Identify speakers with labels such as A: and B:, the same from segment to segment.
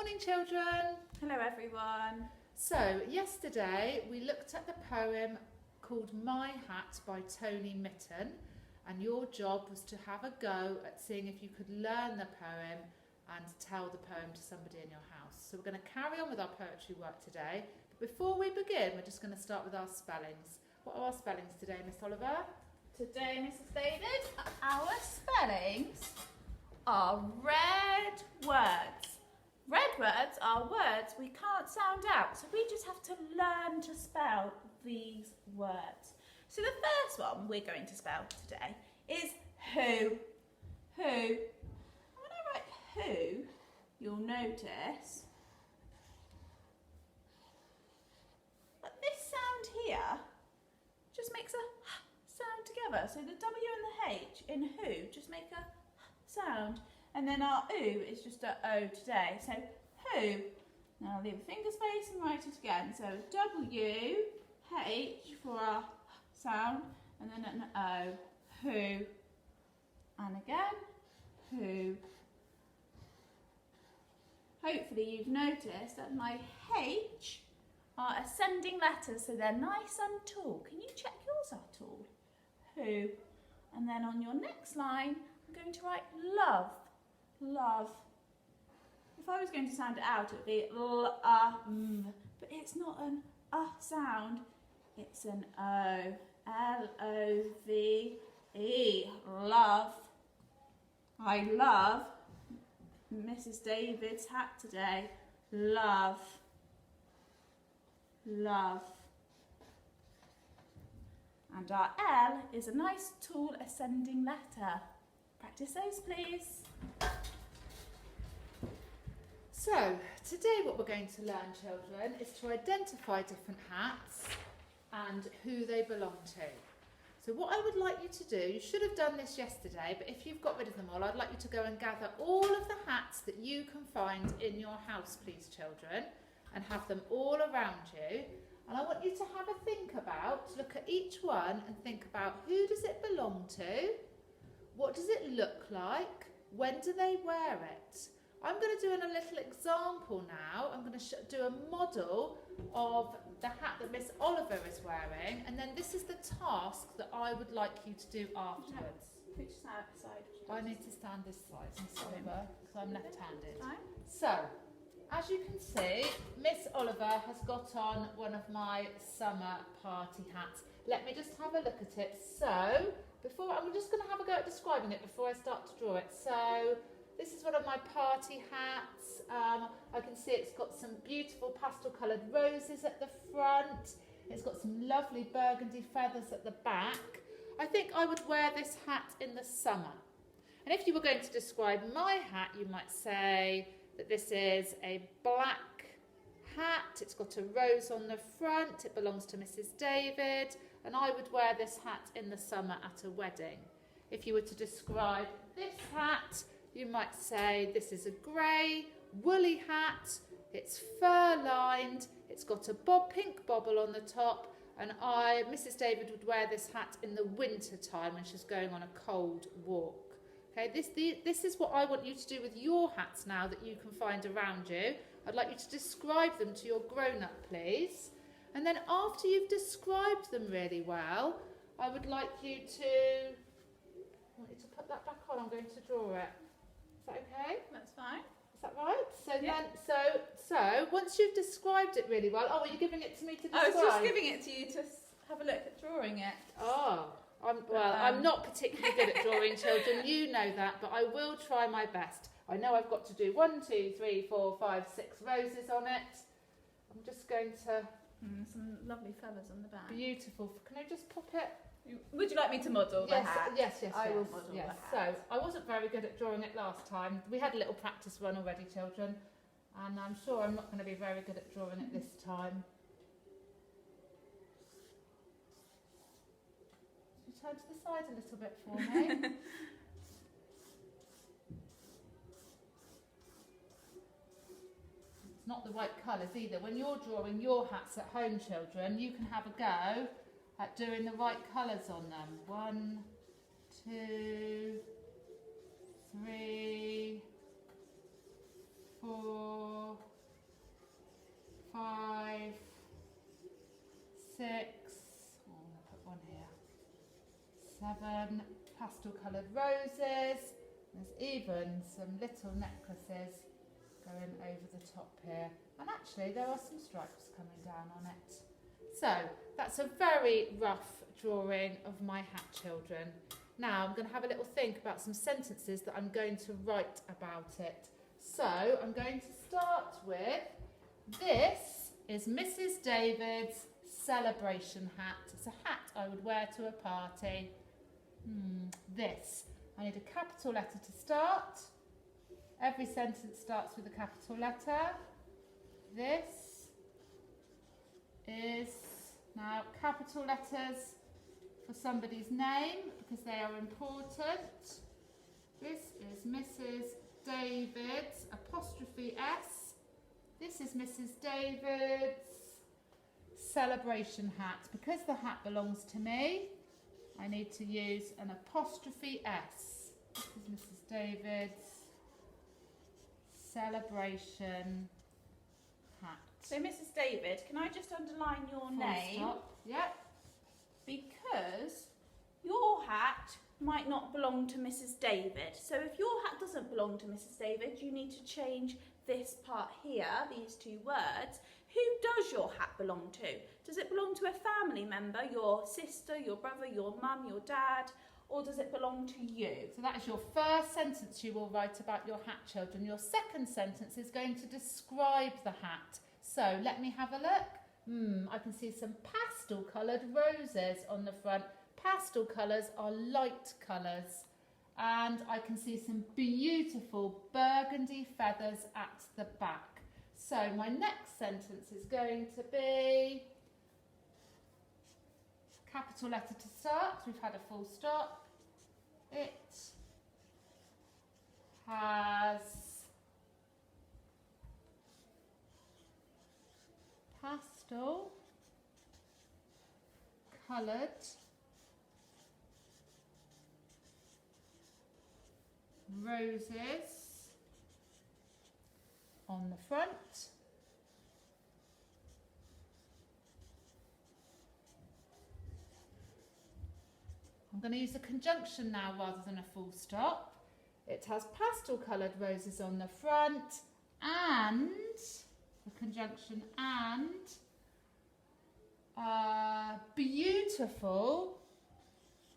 A: Morning children!
B: Hello everyone.
A: So yesterday we looked at the poem called My Hat by Tony Mitten, and your job was to have a go at seeing if you could learn the poem and tell the poem to somebody in your house. So we're going to carry on with our poetry work today. But before we begin, we're just going to start with our spellings. What are our spellings today, Miss Oliver?
B: Today, Mrs. David, our spellings are red words. Red words are words we can't sound out, so we just have to learn to spell these words. So the first one we're going to spell today is who. Who. And when I write who, you'll notice that this sound here just makes a sound together. So the W and the H in who just make a sound. And then our oo is just a O today. So who. Now I'll leave a finger space and write it again. So W, H for our sound, and then an O. Who. And again, who. Hopefully you've noticed that my H are ascending letters, so they're nice and tall. Can you check yours are tall? Who. And then on your next line, I'm going to write love. Love. If I was going to sound it out, it would be l-a-m, but it's not an sound, it's an O. L-O-V-E. Love. I love Mrs. David's hat today. Love. Love. And our L is a nice tall ascending letter. Practice those, please.
A: So today what we're going to learn, children, is to identify different hats and who they belong to. So what I would like you to do, you should have done this yesterday, but if you've got rid of them all, I'd like you to go and gather all of the hats that you can find in your house, please, children, and have them all around you. And I want you to have a think about, look at each one and think about who does it belong to, what does it look like, when do they wear it. I'm going to do a little example now. I'm going to do a model of the hat that Miss Oliver is wearing, and then this is the task that I would like you to do afterwards.
B: Which side?
A: I need to stand this side, Miss Oliver, because I'm left-handed.
B: Fine.
A: So, as you can see, Miss Oliver has got on one of my summer party hats. Let me just have a look at it. So, I'm just going to have a go at describing it before I start to draw it. So, this is one of my party hats. I can see it's got some beautiful pastel coloured roses at the front. It's got some lovely burgundy feathers at the back. I think I would wear this hat in the summer. And if you were going to describe my hat, you might say that this is a black hat. It's got a rose on the front. It belongs to Mrs. David. And I would wear this hat in the summer at a wedding. If you were to describe this hat, you might say this is a grey, woolly hat, it's fur-lined, it's got a pink bobble on the top, and Mrs. David would wear this hat in the winter time when she's going on a cold walk. Okay, this is what I want you to do with your hats now that you can find around you. I'd like you to describe them to your grown-up, please. And then after you've described them really well, I would like you to put that back on. I'm going to draw it. Is that okay?
B: That's fine.
A: Is that right? So
B: Yeah.
A: then, so once you've described it really well, are you giving it to me to describe?
B: I was just giving it to you to have a look at drawing it.
A: Oh, I'm not particularly good at drawing, children. You know that, but I will try my best. I know I've got to do 1, 2, 3, 4, 5, 6 roses on it. I'm just going to.
B: Some lovely feathers on the back.
A: Beautiful. Can I just pop it?
B: Would you like me to model the hat?
A: Yes.
B: I will model
A: yes.
B: the hat.
A: So I wasn't very good at drawing it last time. We had a little practice run already, children, and I'm sure I'm not going to be very good at drawing it this time. You turn to the side a little bit for me. It's not the right colours either. When you're drawing your hats at home, children, you can have a go at doing the right colours on them. 1, 2, 3, 4, 7 pastel coloured roses. There's even some little necklaces going over the top here. And actually there are some stripes coming down on it. So that's a very rough drawing of my hat children. Now I'm going to have a little think about some sentences that I'm going to write about it. So I'm going to start with, this is Mrs. David's celebration hat. It's a hat I would wear to a party. This. I need a capital letter to start. Every sentence starts with a capital letter. This is, now capital letters for somebody's name because they are important. This is Mrs. David's apostrophe S. This is Mrs. David's celebration hat. Because the hat belongs to me, I need to use an apostrophe S. This is Mrs. David's celebration hat.
B: So Mrs. David, can I just underline your
A: Full
B: name?
A: stop. Yep.
B: Because your hat might not belong to Mrs. David. So if your hat doesn't belong to Mrs. David, you need to change this part here, these two words. Who does your hat belong to? Does it belong to a family member, your sister, your brother, your mum, your dad, or does it belong to you?
A: So that is your first sentence you will write about your hat children. Your second sentence is going to describe the hat. So let me have a look. I can see some pastel coloured roses on the front. Pastel colours are light colours. And I can see some beautiful burgundy feathers at the back. So my next sentence is going to be capital letter to start. We've had a full stop. It has pastel coloured roses on the front. I'm going to use a conjunction now rather than a full stop. It has pastel coloured roses on the front and the conjunction and beautiful.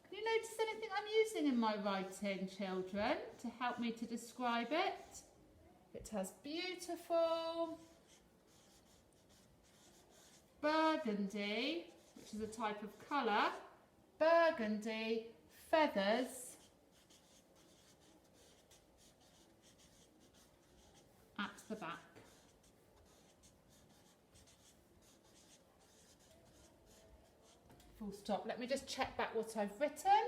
A: Can you notice anything I'm using in my writing, children, to help me to describe it? It has beautiful burgundy, which is a type of colour, burgundy feathers at the back. Full stop. Let me just check back what I've written.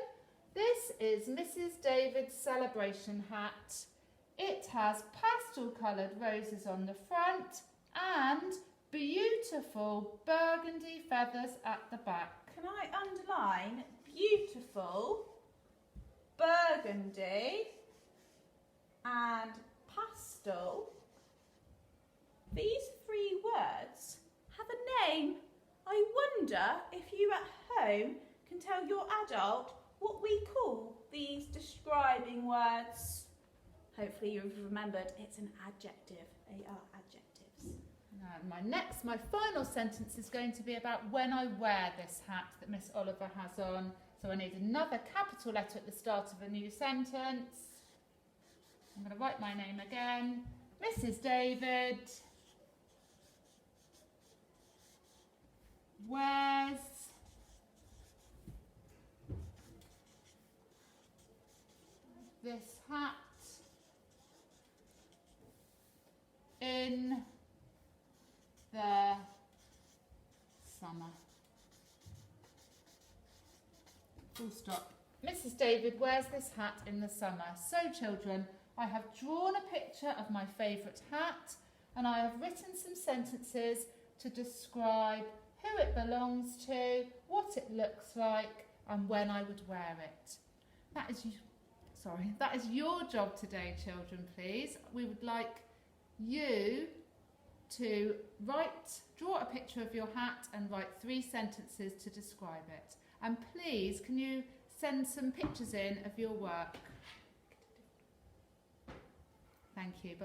A: This is Mrs. David's celebration hat. It has pastel coloured roses on the front and beautiful burgundy feathers at the back.
B: Can I underline beautiful, burgundy and pastel? These three words have a name. I wonder if you at home can tell your adult what we call these describing words. Hopefully you've remembered it's an adjective. They are adjectives.
A: And my final sentence is going to be about when I wear this hat that Miss Oliver has on. So I need another capital letter at the start of a new sentence. I'm going to write my name again. Mrs. David wears this hat in the summer. Full stop. Mrs. David wears this hat in the summer. So children, I have drawn a picture of my favourite hat and I have written some sentences to describe who it belongs to, what it looks like and when I would wear it. That is your job today, children, please. We would like you to draw a picture of your hat and write 3 sentences to describe it. And please, can you send some pictures in of your work. Thank you. Bye-bye.